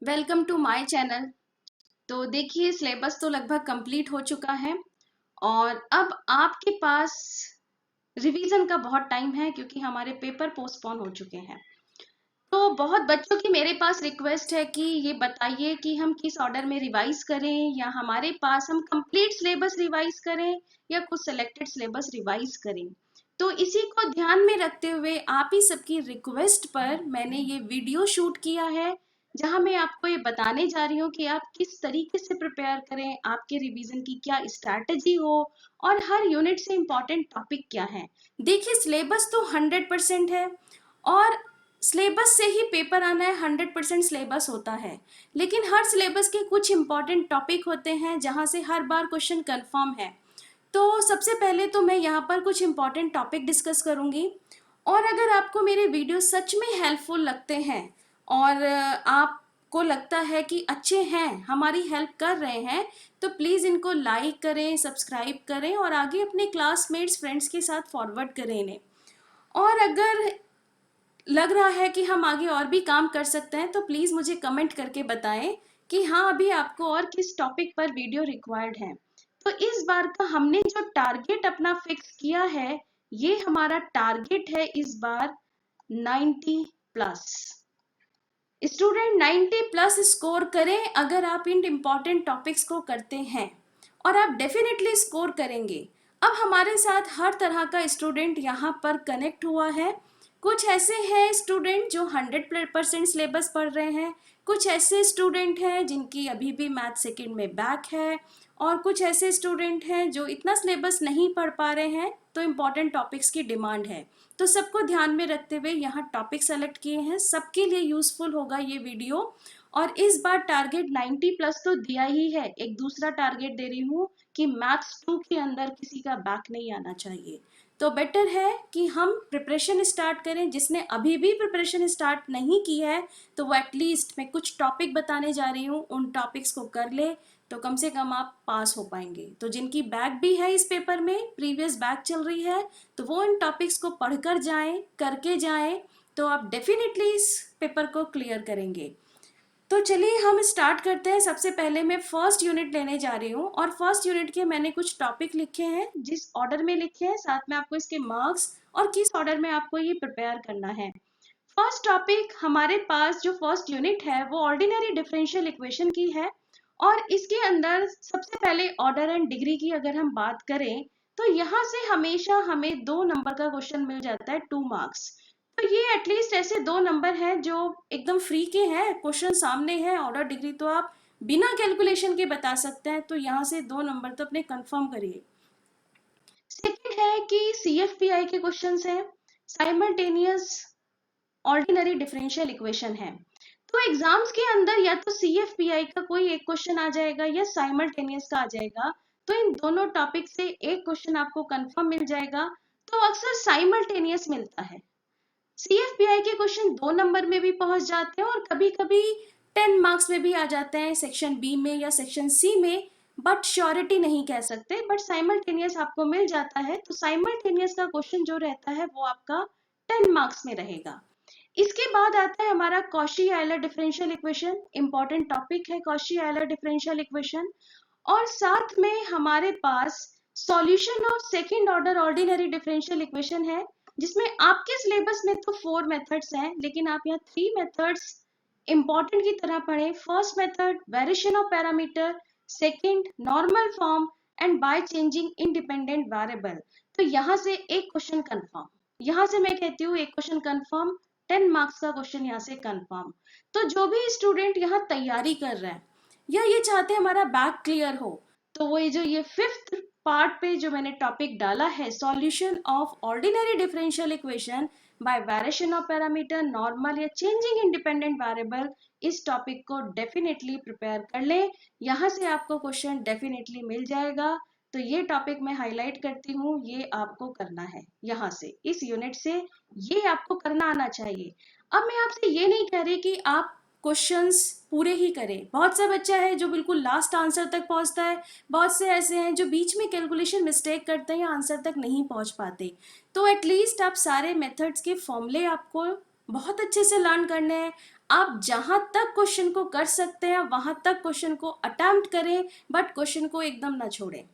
Welcome to my channel. तो देखिए, syllabus तो लगभग कंप्लीट हो चुका है और अब आपके पास रिवीजन का बहुत टाइम है क्योंकि हमारे पेपर पोस्टपोन हो चुके हैं। तो बहुत बच्चों की मेरे पास रिक्वेस्ट है कि ये बताइए कि हम किस ऑर्डर में रिवाइज करें, या हमारे पास हम कंप्लीट सिलेबस रिवाइज करें या कुछ सेलेक्टेड सिलेबस रिवाइज करें। तो इसी को ध्यान में रखते हुए आप ही सबकी रिक्वेस्ट पर मैंने ये वीडियो शूट किया है, जहां मैं आपको ये बताने जा रही हूँ कि आप किस तरीके से प्रिपेयर करें, आपके रिवीजन की क्या स्ट्रैटेजी हो और हर यूनिट से इम्पोर्टेंट टॉपिक क्या है। देखिए, सिलेबस तो 100% है और सिलेबस से ही पेपर आना है, 100% सिलेबस होता है। लेकिन हर सिलेबस के कुछ इंपॉर्टेंट टॉपिक होते हैं जहां से हर बार क्वेश्चन कंफर्म है। तो सबसे पहले तो मैं यहाँ पर कुछ इंपॉर्टेंट टॉपिक डिस्कस करूंगी, और अगर आपको मेरे वीडियो सच में हेल्पफुल लगते हैं और आपको लगता है कि अच्छे हैं, हमारी हेल्प कर रहे हैं, तो प्लीज़ इनको लाइक करें, सब्सक्राइब करें और आगे अपने क्लासमेट्स फ्रेंड्स के साथ फॉरवर्ड करें इन्हें। और अगर लग रहा है कि हम आगे और भी काम कर सकते हैं तो प्लीज़ मुझे कमेंट करके बताएं कि हाँ, अभी आपको और किस टॉपिक पर वीडियो रिक्वायर्ड है। तो इस बार का हमने जो टारगेट अपना फिक्स किया है, ये हमारा टारगेट है इस बार 90 प्लस। स्टूडेंट 90 प्लस स्कोर करें अगर आप इन इम्पॉर्टेंट टॉपिक्स को करते हैं, और आप डेफिनेटली स्कोर करेंगे। अब हमारे साथ हर तरह का स्टूडेंट यहाँ पर कनेक्ट हुआ है। कुछ ऐसे हैं स्टूडेंट जो 100% सिलेबस पढ़ रहे हैं, कुछ ऐसे स्टूडेंट हैं जिनकी अभी भी मैथ सेकंड में बैक है, और कुछ ऐसे स्टूडेंट हैं जो इतना सिलेबस नहीं पढ़ पा रहे हैं, तो इम्पॉर्टेंट टॉपिक्स की डिमांड है। तो सबको ध्यान में रखते हुए यहाँ टॉपिक सेलेक्ट किए हैं, सबके लिए यूजफुल होगा ये वीडियो। और इस बार टारगेट 90 प्लस तो दिया ही है, एक दूसरा टारगेट दे रही हूँ कि मैथ्स 2 के अंदर किसी का बैक नहीं आना चाहिए। तो बेटर है कि हम प्रिपरेशन स्टार्ट करें। जिसने अभी भी प्रिपरेशन स्टार्ट नहीं की है तो वो एटलीस्ट, मैं कुछ टॉपिक बताने जा रही हूँ, उन टॉपिक्स को कर ले, तो कम से कम आप पास हो पाएंगे। तो जिनकी बैक भी है इस पेपर में, प्रीवियस बैक चल रही है, तो वो इन टॉपिक्स को पढ़कर जाएं, करके जाएं, तो आप डेफिनेटली इस पेपर को क्लियर करेंगे। तो चलिए हम स्टार्ट करते हैं। सबसे पहले मैं फर्स्ट यूनिट लेने जा रही हूँ, और फर्स्ट यूनिट के मैंने कुछ टॉपिक लिखे हैं, जिस ऑर्डर में लिखे हैं साथ में आपको इसके मार्क्स और किस ऑर्डर में आपको ये प्रिपेयर करना है। फर्स्ट टॉपिक हमारे पास जो फर्स्ट यूनिट है वो ऑर्डिनरी डिफरेंशियल इक्वेशन की है, और इसके अंदर सबसे पहले ऑर्डर एंड डिग्री की अगर हम बात करें तो यहाँ से हमेशा हमें 2 नंबर का क्वेश्चन मिल जाता है, 2 मार्क्स। तो ये एटलीस्ट ऐसे 2 नंबर हैं जो एकदम फ्री के हैं, क्वेश्चन सामने है। ऑर्डर डिग्री तो आप बिना कैलकुलेशन के बता सकते हैं, तो यहाँ से 2 नंबर तो अपने कंफर्म करिए। सेकंड है कि सीएफपीआई के क्वेश्चंस हैं, साइमल्टेनियस ऑर्डिनरी डिफरेंशियल इक्वेशन है। तो एग्जाम्स के अंदर या तो सीएफपीआई का कोई एक क्वेश्चन आ जाएगा या साइमल्टेनियस का आ जाएगा, तो इन दोनों टॉपिक से एक क्वेश्चन आपको कंफर्म मिल जाएगा। तो अक्सर साइमल्टेनियस मिलता है। सीएफपीआई के क्वेश्चन 2 नंबर में भी पहुंच जाते हैं और कभी कभी 10 मार्क्स में भी आ जाते हैं, सेक्शन बी में या सेक्शन सी में, बट श्योरिटी नहीं कह सकते, बट साइमल्टेनियस आपको मिल जाता है। तो साइमल्टेनियस का क्वेश्चन जो रहता है वो आपका 10 मार्क्स में रहेगा। इसके बाद आता है हमारा Cauchy Euler differential equation, important topic है कॉशी आयलर डिफरेंशियल इक्वेशन। और साथ में हमारे पास solution of second order ordinary differential equation है, जिसमें आपके सिलेबस में तो 4 मेथड्स हैं, लेकिन आप यहाँ 3 मेथड्स इंपॉर्टेंट की तरह पढ़ें। First method variation of parameter, second normal form, and by changing independent variable. तो यहाँ से एक क्वेश्चन कंफर्म, यहाँ से मैं कहती हूँ एक क्वेश्चन कंफर्म, 10 मार्क्स का क्वेश्चन यहाँ से कंफर्म। तो जो भी स्टूडेंट यहाँ तैयारी कर रहे हैं या ये चाहते हैं हमारा बैक क्लियर हो, तो वो ये फिफ्थ पार्ट पे जो मैंने टॉपिक डाला है, solution of ordinary differential equation by variation of parameter, normal या चेंजिंग इंडिपेंडेंट वेरिएबल, इस टॉपिक को डेफिनेटली प्रिपेयर कर ले। यहाँ से आपको क्वेश्चन डेफिनेटली मिल जाएगा। तो ये टॉपिक मैं हाईलाइट करती हूँ, ये आपको करना है, यहाँ से इस यूनिट से ये आपको करना आना चाहिए। अब मैं आपसे ये नहीं कह रही कि आप क्वेश्चंस पूरे ही करें। बहुत सा बच्चा है जो बिल्कुल लास्ट आंसर तक पहुंचता है, बहुत से ऐसे हैं जो बीच में कैलकुलेशन मिस्टेक करते हैं या आंसर तक नहीं पहुंच पाते। तो एटलीस्ट आप सारे मेथड्स के फॉर्मूले आपको बहुत अच्छे से लर्न करने हैं। आप जहां तक क्वेश्चन को कर सकते हैं वहां तक क्वेश्चन को अटेम्प्ट करें, बट क्वेश्चन को एकदम ना छोड़ें।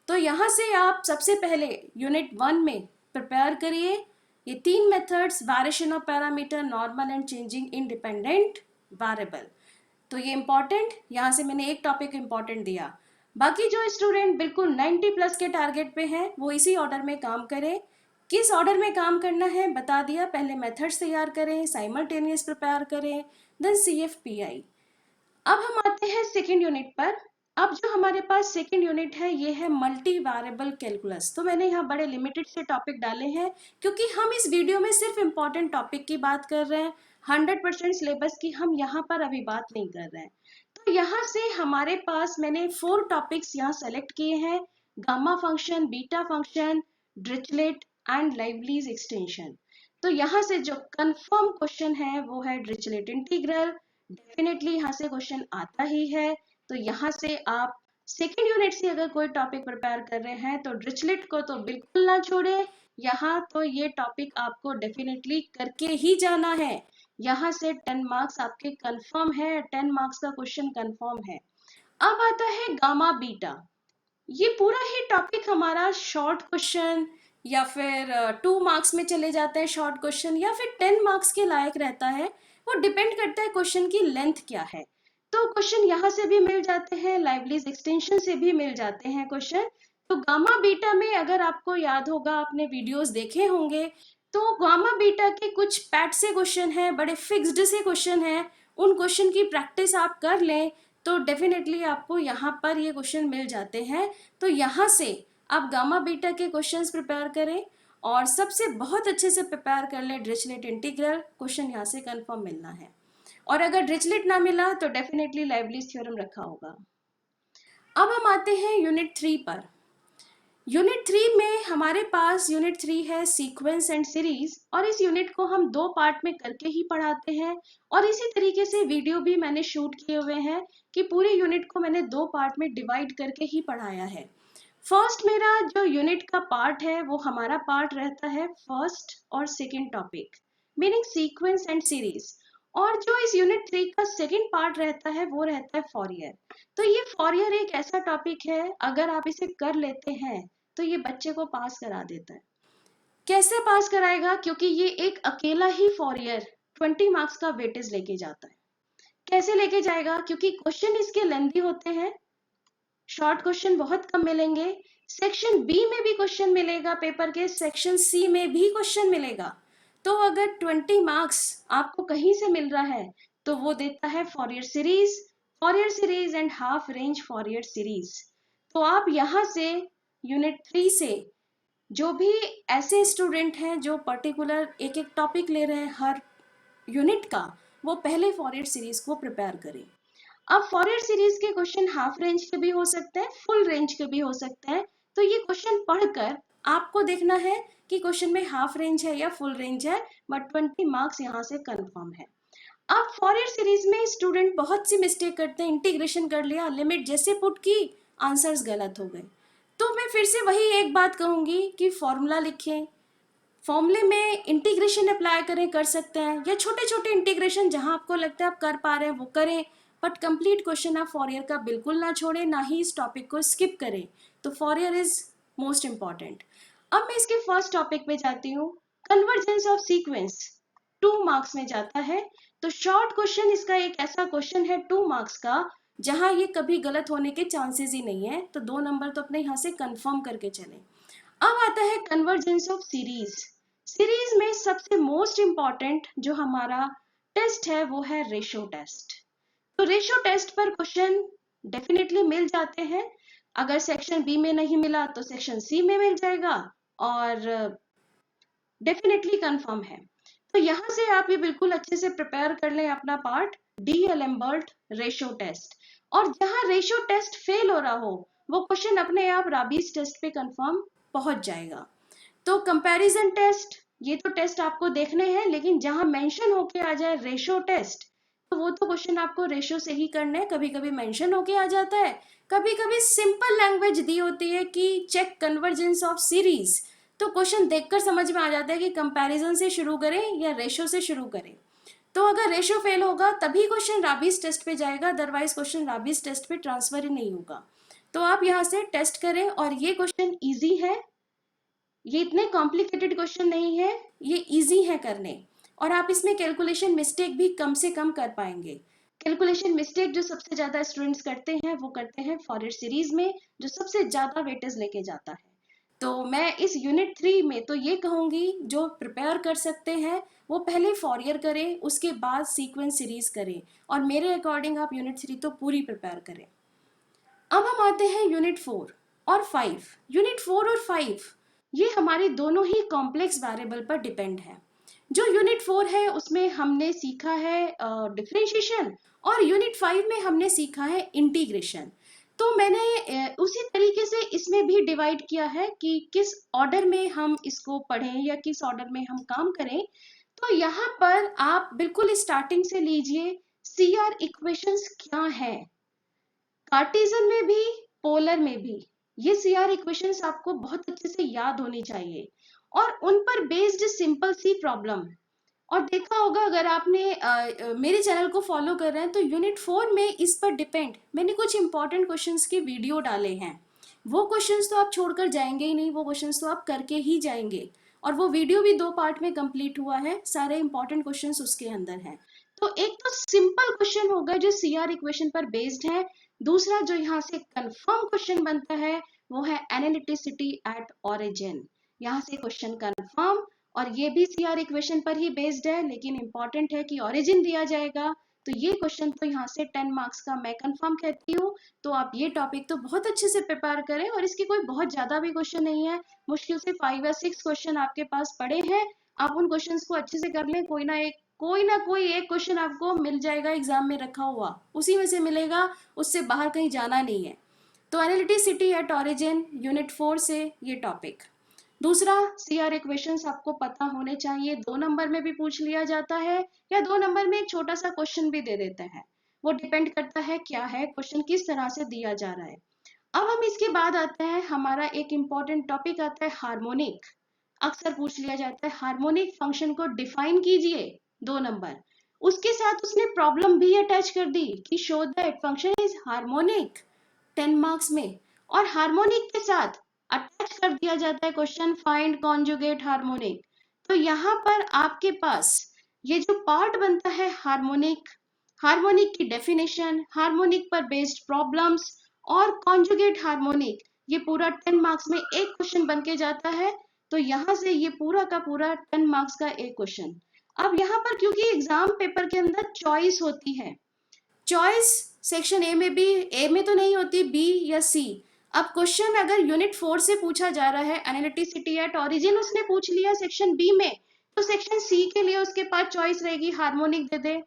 तो यहाँ से आप सबसे पहले यूनिट 1 में प्रिपेयर करिए ये 3 methods, variation of parameter, normal and changing independent variable. तो ये इंपॉर्टेंट, यहाँ से मैंने एक टॉपिक इंपॉर्टेंट दिया। बाकी जो स्टूडेंट बिल्कुल 90 प्लस के टारगेट पे हैं वो इसी ऑर्डर में काम करें। किस ऑर्डर में काम करना है बता दिया, पहले मेथड्स तैयार करें, साइमल्टेनियस प्रिपेयर करें, देन CFPI। अब हम आते हैं सेकेंड यूनिट पर। अब जो हमारे पास सेकेंड यूनिट है ये है मल्टी वेरिएबल कैलकुलस। तो मैंने यहाँ बड़े लिमिटेड से टॉपिक डाले हैं क्योंकि हम इस वीडियो में सिर्फ इंपॉर्टेंट टॉपिक की बात कर रहे हैं, 100% सिलेबस की हम यहाँ पर अभी बात नहीं कर रहे हैं। तो यहाँ से हमारे पास मैंने 4 टॉपिक्स यहाँ सेलेक्ट किए हैं, gamma function, beta function, Dirichlet and Liouville's extension. तो यहाँ से जो कंफर्म क्वेश्चन है वो है डिरिचलेट इंटीग्रल। डेफिनेटली यहाँ से क्वेश्चन आता ही है। तो यहाँ से आप सेकेंड यूनिट से अगर कोई टॉपिक प्रिपेयर कर रहे हैं तो डिरिचलेट को तो बिल्कुल ना छोड़े, यहाँ तो ये टॉपिक आपको डेफिनेटली करके ही जाना है। यहाँ से 10 मार्क्स आपके कंफर्म है, 10 मार्क्स का क्वेश्चन कंफर्म है। अब आता है गामा बीटा। ये पूरा ही टॉपिक हमारा शॉर्ट क्वेश्चन या फिर 2 मार्क्स में चले जाते हैं शॉर्ट क्वेश्चन, या फिर 10 मार्क्स के लायक रहता है। वो डिपेंड करता है क्वेश्चन की लेंथ क्या है। तो क्वेश्चन यहाँ से भी मिल जाते हैं, लाइवलीज एक्सटेंशन से भी मिल जाते हैं क्वेश्चन। तो गामा बीटा में अगर आपको याद होगा, आपने वीडियोस देखे होंगे, तो गामा बीटा के कुछ पैट से क्वेश्चन है, बड़े फिक्स्ड से क्वेश्चन है। उन क्वेश्चन की प्रैक्टिस आप कर लें तो डेफिनेटली आपको यहाँ पर ये क्वेश्चन मिल जाते हैं। तो यहाँ से आप गामा बीटा के क्वेश्चंस प्रिपेयर करें और सबसे बहुत अच्छे से प्रिपेयर कर लें डिरिचलेट इंटीग्रल। क्वेश्चन यहाँ से कंफर्म मिलना है, और अगर डिरिचलेट ना मिला तो डेफिनेटली लाइवलीज थ्योरम रखा होगा। अब हम आते हैं यूनिट 3 पर। यूनिट 3 में हमारे पास यूनिट 3 है सीक्वेंस एंड सीरीज, और इस यूनिट को हम 2 पार्ट में करके ही पढ़ाते हैं। और इसी तरीके से वीडियो भी मैंने शूट किए हुए हैं कि पूरे यूनिट को मैंने 2 पार्ट में डिवाइड करके ही पढ़ाया है। फर्स्ट मेरा जो यूनिट का पार्ट है वो हमारा पार्ट रहता है फर्स्ट और second topic, meaning sequence and series. और जो इस यूनिट 3 का सेकेंड पार्ट रहता है वो रहता है फॉरियर। तो ये फॉरियर एक ऐसा टॉपिक है, अगर आप इसे कर लेते हैं तो ये बच्चे को पास करा देता है। कैसे पास कराएगा? क्योंकि ये एक अकेला ही फॉरियर 20 मार्क्स का वेटेज लेके जाता है। कैसे लेके जाएगा? क्योंकि क्वेश्चन इसके लेंथी होते हैं, शॉर्ट क्वेश्चन बहुत कम मिलेंगे। सेक्शन बी में भी क्वेश्चन मिलेगा पेपर के, सेक्शन सी में भी क्वेश्चन मिलेगा। तो अगर 20 मार्क्स आपको कहीं से मिल रहा है तो वो देता है फॉरियर series and half range फॉरियर series. तो आप यहाँ से यूनिट 3 से जो भी ऐसे स्टूडेंट हैं जो पर्टिकुलर एक एक टॉपिक ले रहे हैं हर यूनिट का, वो पहले फॉरियर सीरीज को प्रिपेयर करें। अब फॉरियर सीरीज के क्वेश्चन हाफ रेंज के भी हो सकते हैं, फुल रेंज के भी हो सकते हैं। तो ये क्वेश्चन पढ़कर आपको देखना है कि क्वेश्चन में हाफ रेंज है या फुल रेंज है, बट 20 मार्क्स यहाँ से कंफर्म है। अब फॉरियर सीरीज में स्टूडेंट बहुत सी मिस्टेक करते हैं, इंटीग्रेशन कर लिया, लिमिट जैसे पुट की, आंसर्स गलत हो गए। तो मैं फिर से वही एक बात कहूंगी कि फॉर्मूला लिखें, फॉर्मूले में इंटीग्रेशन अप्लाई करें, कर सकते हैं, या छोटे छोटे इंटीग्रेशन जहां आपको लगता है आप कर पा रहे हैं वो करें, बट कंप्लीट क्वेश्चन आप फॉरियर का बिल्कुल ना छोड़ें, ना ही इस टॉपिक को स्किप करें। तो फॉरियर इज मोस्ट इंपॉर्टेंट। अब मैं इसके फर्स्ट टॉपिक पे जाती हूँ, कन्वर्जेंस ऑफ सीक्वेंस। 2 मार्क्स में जाता है। तो शॉर्ट क्वेश्चन इसका एक ऐसा क्वेश्चन है 2 मार्क्स का जहां ये कभी गलत होने के चांसेस ही नहीं है। तो 2 नंबर तो अपने यहाँ से कंफर्म करके चलें। अब आता है कन्वर्जेंस ऑफ सीरीज। सीरीज में सबसे मोस्ट इंपॉर्टेंट जो हमारा टेस्ट है वो है रेशो टेस्ट। तो रेशो टेस्ट पर क्वेश्चन डेफिनेटली मिल जाते हैं। अगर सेक्शन बी में नहीं मिला तो सेक्शन सी में मिल जाएगा, और डेफिनेटली कंफर्म है। तो यहाँ से आप ये बिल्कुल अच्छे से प्रिपेयर कर लें अपना पार्ट, डी-एलेम्बर्ट रेशो टेस्ट। और जहाँ रेशो टेस्ट फेल हो रहा हो वो क्वेश्चन अपने आप राबीज टेस्ट पे कंफर्म पहुंच जाएगा। तो कंपैरिजन टेस्ट, ये तो टेस्ट आपको देखने हैं, लेकिन जहां मेंशन होके आ जाए रेशो टेस्ट, तो वो तो क्वेश्चन आपको रेशो से ही करना है। कभी कभी मेंशन होके आ जाता है, कभी कभी सिंपल लैंग्वेज दी होती है कि चेक कन्वर्जेंस ऑफ सीरीज, तो क्वेश्चन देखकर समझ में आ जाता है कि कंपैरिजन से शुरू करें या रेशो से शुरू करें। तो अगर रेशो फेल होगा तभी क्वेश्चन राबीज टेस्ट पे जाएगा, अदरवाइज क्वेश्चन राबीज टेस्ट पे ट्रांसफर ही नहीं होगा। तो आप यहाँ से टेस्ट करें, और ये क्वेश्चन इजी है, ये इतने कॉम्प्लिकेटेड क्वेश्चन नहीं है, ये इजी है करने, और आप इसमें कैलकुलेशन मिस्टेक भी कम से कम कर पाएंगे। कैलकुलेशन मिस्टेक जो सबसे ज्यादा स्टूडेंट्स करते हैं वो करते हैं फॉरियर सीरीज में, जो सबसे ज्यादा वेटेज लेके जाता है। तो मैं इस यूनिट 3 में तो ये कहूंगी, जो प्रिपेयर कर सकते हैं वो पहले फॉरियर करें, उसके बाद सीक्वेंस सीरीज करें, और मेरे अकॉर्डिंग आप यूनिट 3 तो पूरी प्रिपेयर करें। अब हम आते हैं यूनिट 4 और 5। यूनिट 4 और 5 ये हमारे दोनों ही कॉम्प्लेक्स वेरिएबल पर डिपेंड है। जो यूनिट 4 है उसमें हमने सीखा है डिफरेंशिएशन, और यूनिट 5 में हमने सीखा है इंटीग्रेशन। तो मैंने उसी तरीके से इसमें भी डिवाइड किया है कि किस ऑर्डर में हम इसको पढ़ें या किस ऑर्डर में हम काम करें। तो यहाँ पर आप बिल्कुल स्टार्टिंग से लीजिए, CR इक्वेशंस क्या है, कार्टेशियन में भी पोलर में भी। ये CR इक्वेशंस आपको बहुत अच्छे से याद होनी चाहिए, और उन पर बेस्ड सिंपल सी प्रॉब्लम। और देखा होगा अगर आपने मेरे चैनल को फॉलो कर रहे हैं तो यूनिट 4 में इस पर डिपेंड मैंने कुछ इंपॉर्टेंट क्वेश्चंस के वीडियो डाले हैं। वो क्वेश्चंस तो आप छोड़कर जाएंगे ही नहीं, वो क्वेश्चंस तो आप करके ही जाएंगे, और वो वीडियो भी 2 पार्ट में कंप्लीट हुआ है, सारे इंपॉर्टेंट क्वेश्चंस उसके अंदर हैं। तो एक तो सिंपल क्वेश्चन होगा जो CR इक्वेशन पर बेस्ड है, दूसरा जो यहाँ से कंफर्म क्वेश्चन बनता है वो है एनालिटिसिटी एट ऑरिजिन। यहाँ से क्वेश्चन कंफर्म, और ये भी CR इक्वेशन पर ही बेस्ड है, लेकिन इंपॉर्टेंट है कि ओरिजिन दिया जाएगा। तो ये क्वेश्चन तो यहाँ से 10 मार्क्स का मैं कंफर्म कहती हूँ। तो आप ये टॉपिक तो बहुत अच्छे से प्रिपेयर करें, और इसके कोई बहुत ज्यादा भी क्वेश्चन नहीं है, मुश्किल से 5 या 6 क्वेश्चन आपके पास पड़े हैं। आप उन क्वेश्चन को अच्छे से कर लें, कोई ना कोई एक क्वेश्चन आपको मिल जाएगा एग्जाम में रखा हुआ, उसी में से मिलेगा, उससे बाहर कहीं जाना नहीं है। तो एनालिटिसिटी एट ऑरिजिन यूनिट 4 से ये टॉपिक। दूसरा, CR इक्वेशंस आपको पता होने चाहिए, 2 नंबर में भी पूछ लिया जाता है, या 2 नंबर में एक छोटा सा क्वेश्चन भी दे देते हैं, वो डिपेंड करता है क्या है क्वेश्चन, किस तरह से दिया जा रहा है। अब हम इसके बाद आते हैं, हमारा एक इंपॉर्टेंट टॉपिक आता है हार्मोनिक। अक्सर पूछ लिया जाता है हार्मोनिक फंक्शन को डिफाइन कीजिए, 2 नंबर। उसके साथ उसने प्रॉब्लम भी अटैच कर दी कि show that function is harmonic, 10 marks में। और हार्मोनिक के साथ अटैच कर दिया जाता है क्वेश्चन फाइंड कॉन्जुगेट हार्मोनिक। तो यहाँ पर आपके पास ये जो पार्ट बनता है हार्मोनिक, हार्मोनिक की डेफिनेशन, हार्मोनिक पर बेस्ड प्रॉब्लम्स और कॉन्जुगेट हार्मोनिक, ये पूरा 10 मार्क्स में एक क्वेश्चन बन के जाता है। तो यहाँ से ये पूरा का पूरा 10 मार्क्स का एक क्वेश्चन। अब यहाँ पर क्योंकि एग्जाम पेपर के अंदर चॉइस होती है, चॉइस सेक्शन ए में भी, ए में तो नहीं होती, बी या सी। अब क्वेश्चन अगर यूनिट 4 से पूछा जा रहा है, एनालिटिसिटी एट ऑरिजिन उसने पूछ लिया सेक्शन बी में, तो सेक्शन सी के लिए उसके पास चॉइस रहेगी हार्मोनिक दे दे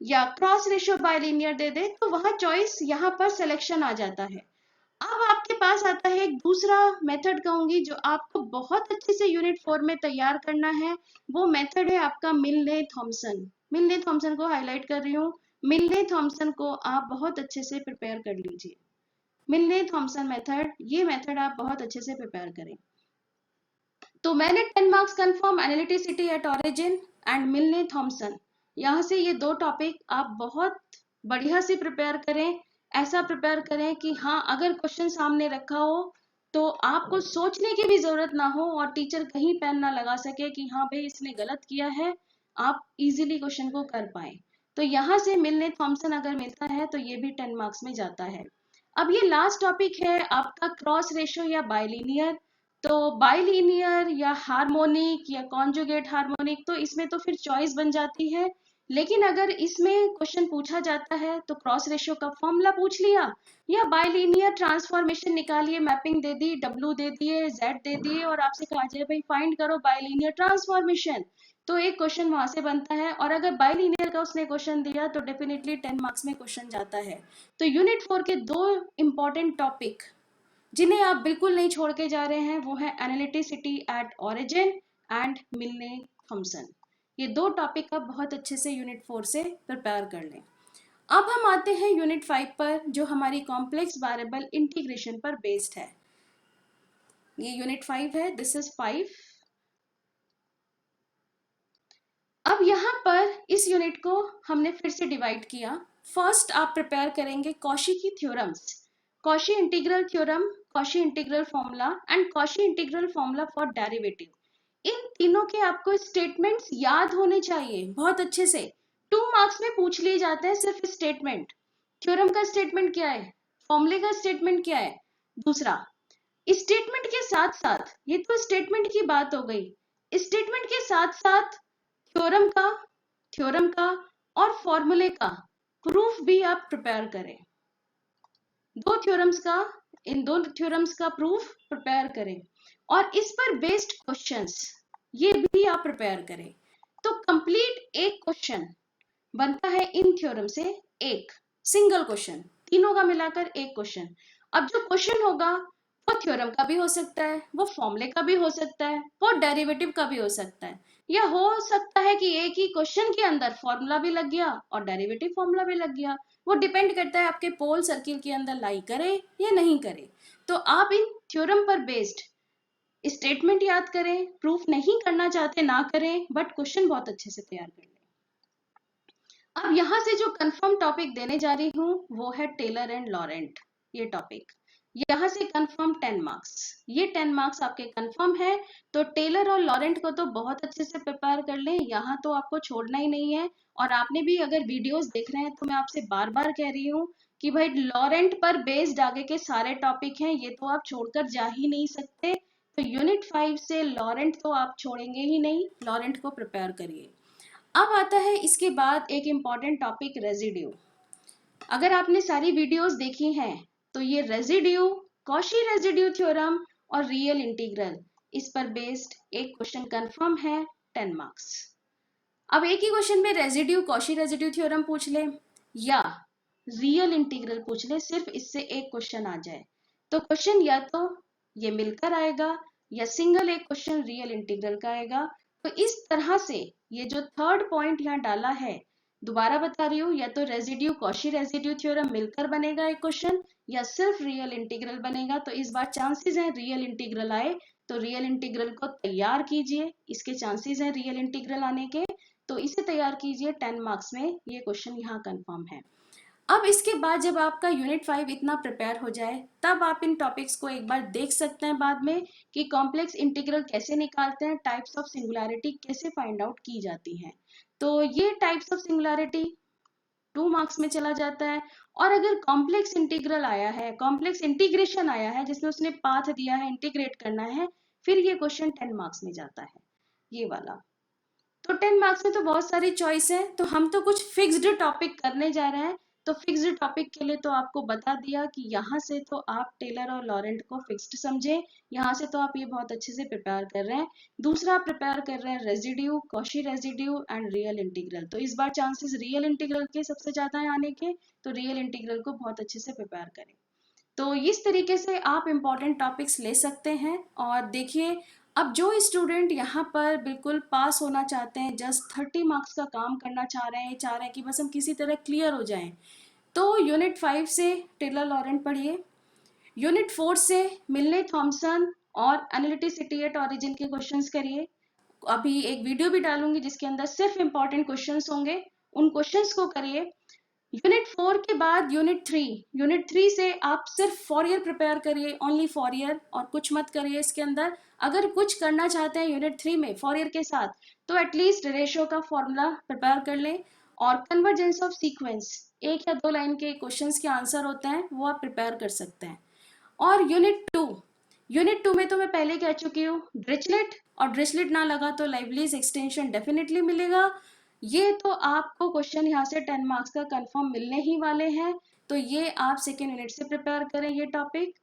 या क्रॉस रेशियो बाइलिनियर दे दे, तो वहां चॉइस यहाँ पर सिलेक्शन आ जाता है। अब आपके पास आता है एक दूसरा मेथड कहूंगी जो आपको बहुत अच्छे से यूनिट 4 में तैयार करना है, वो मेथड है आपका मिलने थॉमसन। मिलने थॉमसन को हाईलाइट कर रही हूँ, मिलने थॉमसन को आप बहुत अच्छे से प्रिपेयर कर लीजिए। मिलने थॉमसन मेथड, ये मेथड आप बहुत अच्छे से प्रिपेयर करें। तो मैंने 10 marks confirm analyticity at origin and मिलने थॉमसन, यहाँ से ये 2 टॉपिक आप बहुत बढ़िया से प्रिपेयर करें। ऐसा प्रिपेयर करें कि हाँ, अगर क्वेश्चन सामने रखा हो तो आपको सोचने की भी जरूरत ना हो, और टीचर कहीं पेन ना लगा सके कि हाँ भाई इसने गलत किया है, आप इजीली क्वेश्चन को कर पाए। तो यहाँ से मिलने थॉमसन अगर मिलता है तो ये भी 10 मार्क्स में जाता है। अब ये लास्ट टॉपिक है आपका क्रॉस रेशियो या बाइलिनियर। तो बाइलिनियर या हार्मोनिक या कॉन्जुगेट हार्मोनिक, तो इसमें तो फिर चॉइस बन जाती है, लेकिन अगर इसमें क्वेश्चन पूछा जाता है तो क्रॉस रेशियो का फॉर्मूला पूछ लिया, या बाइलिनियर ट्रांसफॉर्मेशन निकालिए, मैपिंग दे दी, W दे दिए, Z दे दिए, और आपसे कहा जाए भाई फाइंड करो बाइलिनियर ट्रांसफॉर्मेशन, तो एक क्वेश्चन वहां से बनता है। और अगर बाइलिनियर का उसने क्वेश्चन दिया तो डेफिनेटली 10 मार्क्स में क्वेश्चन जाता है। तो यूनिट 4 के 2 इंपॉर्टेंट टॉपिक जिन्हें आप बिल्कुल नहीं छोड़ के जा रहे हैं वो है एनालिटिसिटी एट ऑरिजिन एंड मिलने थॉमसन। ये 2 टॉपिक आप बहुत अच्छे से यूनिट 4 से प्रिपेयर कर लें। अब हम आते हैं यूनिट 5 पर, जो हमारी कॉम्प्लेक्स वेरिएबल इंटीग्रेशन पर बेस्ड है। ये यूनिट 5 है, दिस इज 5। अब यहाँ पर इस यूनिट को हमने फिर से डिवाइड किया। फर्स्ट आप प्रिपेयर करेंगे कॉशी की theorems, Cauchy integral theorem, Cauchy integral formula and Cauchy integral formula for derivative. इन तीनों के आपको स्टेटमेंट्स याद होने चाहिए बहुत अच्छे से। 2 मार्क्स में पूछ लिए जाते हैं सिर्फ स्टेटमेंट। थ्योरम का स्टेटमेंट क्या है, फॉर्मूले का स्टेटमेंट क्या है। दूसरा, स्टेटमेंट के साथ साथ, ये तो स्टेटमेंट की बात हो गई, स्टेटमेंट के साथ साथ थ्योरम का और फॉर्मूले का प्रूफ भी आप प्रिपेयर करें। इन दो थ्योरम्स का प्रूफ प्रिपेयर करें और इस पर बेस्ड क्वेश्चंस ये भी आप प्रिपेयर करें। तो कंप्लीट एक क्वेश्चन बनता है इन थ्योरम से, एक सिंगल क्वेश्चन, तीनों का मिलाकर एक क्वेश्चन। अब जो क्वेश्चन होगा वो थ्योरम का भी हो सकता है, वो फॉर्मूले का भी हो सकता है, वो डेरिवेटिव का भी हो सकता है, या हो सकता है कि एक ही क्वेश्चन के अंदर फॉर्मूला भी लग गया और डेरिवेटिव फॉर्मूला भी लग गया। वो डिपेंड करता है आपके पोल सर्किल के अंदर लाई करे या नहीं करे। तो आप इन थ्योरम पर बेस्ड स्टेटमेंट याद करें, प्रूफ नहीं करना चाहते ना करें, बट क्वेश्चन बहुत अच्छे से तैयार कर लें। अब यहां से जो कंफर्म टॉपिक देने जा रही हूं वो है टेलर एंड लॉरेंट। ये टॉपिक यहाँ से कंफर्म 10 मार्क्स, ये 10 मार्क्स आपके कंफर्म है। तो टेलर और लॉरेंट को तो बहुत अच्छे से प्रिपेयर कर लें, यहाँ तो आपको छोड़ना ही नहीं है। और आपने भी अगर वीडियोस देख रहे हैं तो मैं आपसे बार बार कह रही हूँ कि भाई लॉरेंट पर बेस्ड आगे के सारे टॉपिक हैं, ये तो आप छोड़कर जा ही नहीं सकते। तो यूनिट 5 से लॉरेंट तो आप छोड़ेंगे ही नहीं, लॉरेंट को प्रिपेयर करिए। अब आता है इसके बाद एक इम्पॉर्टेंट टॉपिक रेजिड्यू। अगर आपने सारी वीडियोस देखी हैं तो ये रेजिड्यू, कॉशी रेजिड्यू थ्योरम और रियल इंटीग्रल, इस पर बेस्ड एक क्वेश्चन कंफर्म है 10 मार्क्स। अब एक ही क्वेश्चन में रेजिड्यू, कॉशी रेजिड्यू थ्योरम पूछ ले या रियल इंटीग्रल पूछ ले, सिर्फ इससे एक क्वेश्चन आ जाए तो क्वेश्चन या तो ये मिलकर आएगा या सिंगल एक क्वेश्चन रियल इंटीग्रल का आएगा। तो इस तरह से ये जो थर्ड पॉइंट यहाँ डाला है, दोबारा बता रही हूँ, या तो रेजिड्यू कॉशी रेजिड्यू थ्योरम मिलकर बनेगा एक क्वेश्चन या सिर्फ रियल इंटीग्रल बनेगा। तो इस बार चांसेस हैं रियल इंटीग्रल आए, तो रियल इंटीग्रल को तैयार कीजिए, इसके चांसेस हैं रियल इंटीग्रल आने के, तो इसे तैयार कीजिए। 10 मार्क्स में ये क्वेश्चन यहाँ कंफर्म है। अब इसके बाद जब आपका यूनिट 5 इतना प्रिपेयर हो जाए तब आप इन टॉपिक्स को एक बार देख सकते हैं बाद में कि कॉम्प्लेक्स इंटीग्रल कैसे निकालते हैं, टाइप्स ऑफ सिंगुलैरिटी कैसे फाइंड आउट की जाती हैं। तो ये टाइप्स ऑफ सिंगुलैरिटी 2 मार्क्स में चला जाता है। और अगर कॉम्प्लेक्स इंटीग्रल आया है, कॉम्प्लेक्स इंटीग्रेशन आया है जिसमें उसने पाथ दिया है, इंटीग्रेट करना है, फिर ये क्वेश्चन 10 मार्क्स में जाता है, ये वाला। तो 10 मार्क्स में तो बहुत सारी चॉइस है, तो हम तो कुछ फिक्स्ड टॉपिक करने जा रहे हैं। तो फिक्स्ड टॉपिक के लिए तो आपको बता दिया कि यहाँ से तो आप टेलर और लॉरेंट को फिक्स्ड समझे, यहाँ से तो आप ये बहुत अच्छे से प्रिपेयर कर रहे हैं। दूसरा प्रिपेयर कर रहे हैं residue, Cauchy residue and real integral. तो इस बार चांसेस रियल इंटीग्रल के सबसे ज्यादा है आने के, तो रियल इंटीग्रल को बहुत अच्छे से प्रिपेयर करें। तो इस तरीके से आप इम्पॉर्टेंट टॉपिक्स ले सकते हैं। और देखिए, अब जो स्टूडेंट यहाँ पर बिल्कुल पास होना चाहते हैं, जस्ट 30 मार्क्स का काम करना चाह रहे हैं कि बस हम किसी तरह क्लियर हो जाएं, तो यूनिट 5 से टेलर लॉरेंट पढ़िए, यूनिट 4 से मिलने थॉमसन और एनालिटिसिटी एट ओरिजिन के क्वेश्चंस करिए। अभी एक वीडियो भी डालूंगी जिसके अंदर सिर्फ इंपॉर्टेंट क्वेश्चंस होंगे, उन क्वेश्चंस को करिए। यूनिट 4 के बाद यूनिट 3 से आप सिर्फ फॉरियर प्रिपेयर करिए, ओनली फॉरियर, और कुछ मत करिए इसके अंदर। अगर कुछ करना चाहते हैं यूनिट 3 में फॉरियर के साथ तो एटलीस्ट रेशो का फॉर्मूला प्रिपेयर कर लें और कन्वर्जेंस ऑफ सीक्वेंस, 1 या 2 लाइन के क्वेश्चंस के आंसर होते हैं वो आप प्रिपेयर कर सकते हैं। और यूनिट 2 में तो मैं पहले कह चुकी हूँ, ड्रिचलेट, और ड्रिचलेट ना लगा तो लाइवलीज एक्सटेंशन डेफिनेटली मिलेगा। ये तो आपको क्वेश्चन यहाँ से 10 मार्क्स का कंफर्म मिलने ही वाले हैं, तो ये आप सेकेंड यूनिट से प्रिपेयर करें ये टॉपिक।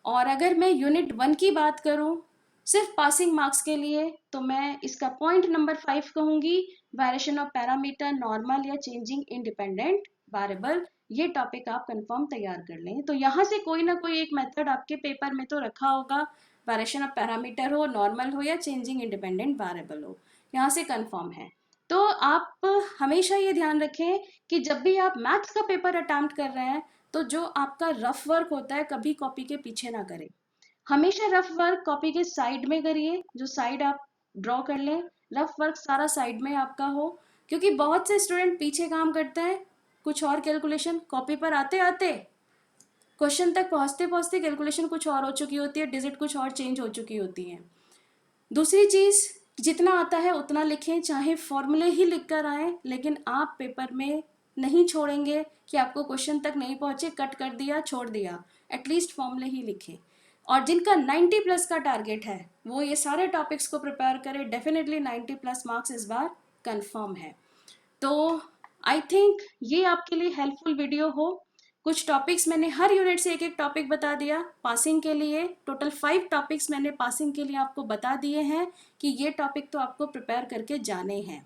और अगर मैं यूनिट 1 की बात करूँ सिर्फ पासिंग मार्क्स के लिए, तो मैं इसका पॉइंट नंबर 5 कहूंगी, वेरिएशन ऑफ पैरामीटर, नॉर्मल या चेंजिंग इंडिपेंडेंट वेरिएबल, ये टॉपिक आप कंफर्म तैयार कर लें। तो यहाँ से कोई ना कोई एक मेथड आपके पेपर में तो रखा होगा, वेरिएशन ऑफ पैरामीटर हो, नॉर्मल हो या चेंजिंग इंडिपेंडेंट वेरिएबल हो, यहाँ से कंफर्म है। तो आप हमेशा ये ध्यान रखें कि जब भी आप मैथ्स का पेपर अटेम्प्ट कर रहे हैं तो जो आपका रफ वर्क होता है कभी कॉपी के पीछे ना करें, हमेशा रफ वर्क कॉपी के साइड में करिए, जो साइड आप ड्रॉ कर लें रफ वर्क सारा साइड में आपका हो, क्योंकि बहुत से स्टूडेंट पीछे काम करते हैं, कुछ और कैलकुलेशन, कॉपी पर आते आते क्वेश्चन तक पहुंचते पहुंचते कैलकुलेशन कुछ और हो चुकी होती है, डिजिट कुछ और चेंज हो चुकी होती है। दूसरी चीज़, जितना आता है उतना लिखें, चाहे फॉर्मूले ही लिख कर आए, लेकिन आप पेपर में नहीं छोड़ेंगे कि आपको क्वेश्चन तक नहीं पहुंचे, कट कर दिया, छोड़ दिया, एटलीस्ट फॉर्मूले ही लिखें। और जिनका 90 प्लस का टारगेट है वो ये सारे टॉपिक्स को प्रिपेयर करें, डेफिनेटली 90 प्लस मार्क्स इस बार कंफर्म है। तो आई थिंक ये आपके लिए हेल्पफुल वीडियो हो। कुछ टॉपिक्स मैंने हर यूनिट से एक एक टॉपिक बता दिया। पासिंग के लिए टोटल 5 टॉपिक्स मैंने पासिंग के लिए आपको बता दिए हैं कि ये टॉपिक तो आपको प्रिपेयर करके जाने हैं।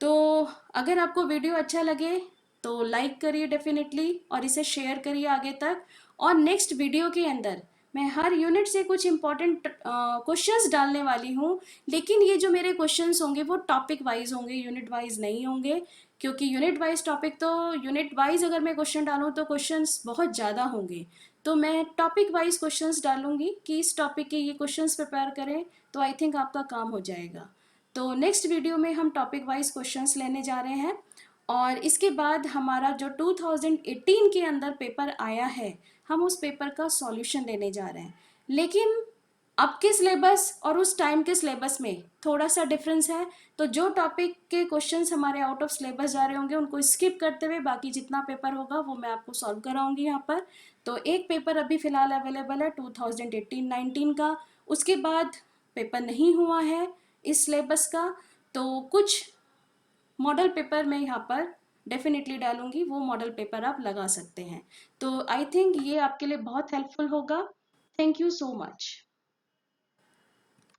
तो अगर आपको वीडियो अच्छा लगे तो लाइक करिए डेफिनेटली, और इसे शेयर करिए आगे तक। और नेक्स्ट वीडियो के अंदर मैं हर यूनिट से कुछ इंपॉर्टेंट क्वेश्चंस डालने वाली हूँ, लेकिन ये जो मेरे क्वेश्चंस होंगे वो टॉपिक वाइज होंगे, यूनिट वाइज नहीं होंगे। क्योंकि यूनिट वाइज टॉपिक, तो यूनिट वाइज अगर मैं क्वेश्चन डालूँ तो क्वेश्चंस बहुत ज़्यादा होंगे, तो मैं टॉपिक वाइज क्वेश्चंस डालूंगी कि इस टॉपिक के ये क्वेश्चंस प्रिपेयर करें, तो आई थिंक आपका काम हो जाएगा। तो नेक्स्ट वीडियो में हम टॉपिक वाइज क्वेश्चंस लेने जा रहे हैं, और इसके बाद हमारा जो 2018 के अंदर पेपर आया है, हम उस पेपर का सॉल्यूशन लेने जा रहे हैं। लेकिन अब के सिलेबस और उस टाइम के सिलेबस में थोड़ा सा डिफरेंस है, तो जो टॉपिक के क्वेश्चंस हमारे आउट ऑफ सिलेबस जा रहे होंगे उनको स्किप करते हुए बाकी जितना पेपर होगा वो मैं आपको सॉल्व कराऊंगी यहाँ पर। तो एक पेपर अभी फिलहाल अवेलेबल है 2018-19 का, उसके बाद पेपर नहीं हुआ है इस सिलेबस का, तो कुछ मॉडल पेपर मैं यहाँ पर डेफिनेटली डालूंगी, वो मॉडल पेपर आप लगा सकते हैं। तो आई थिंक ये आपके लिए बहुत हेल्पफुल होगा। Thank you so much.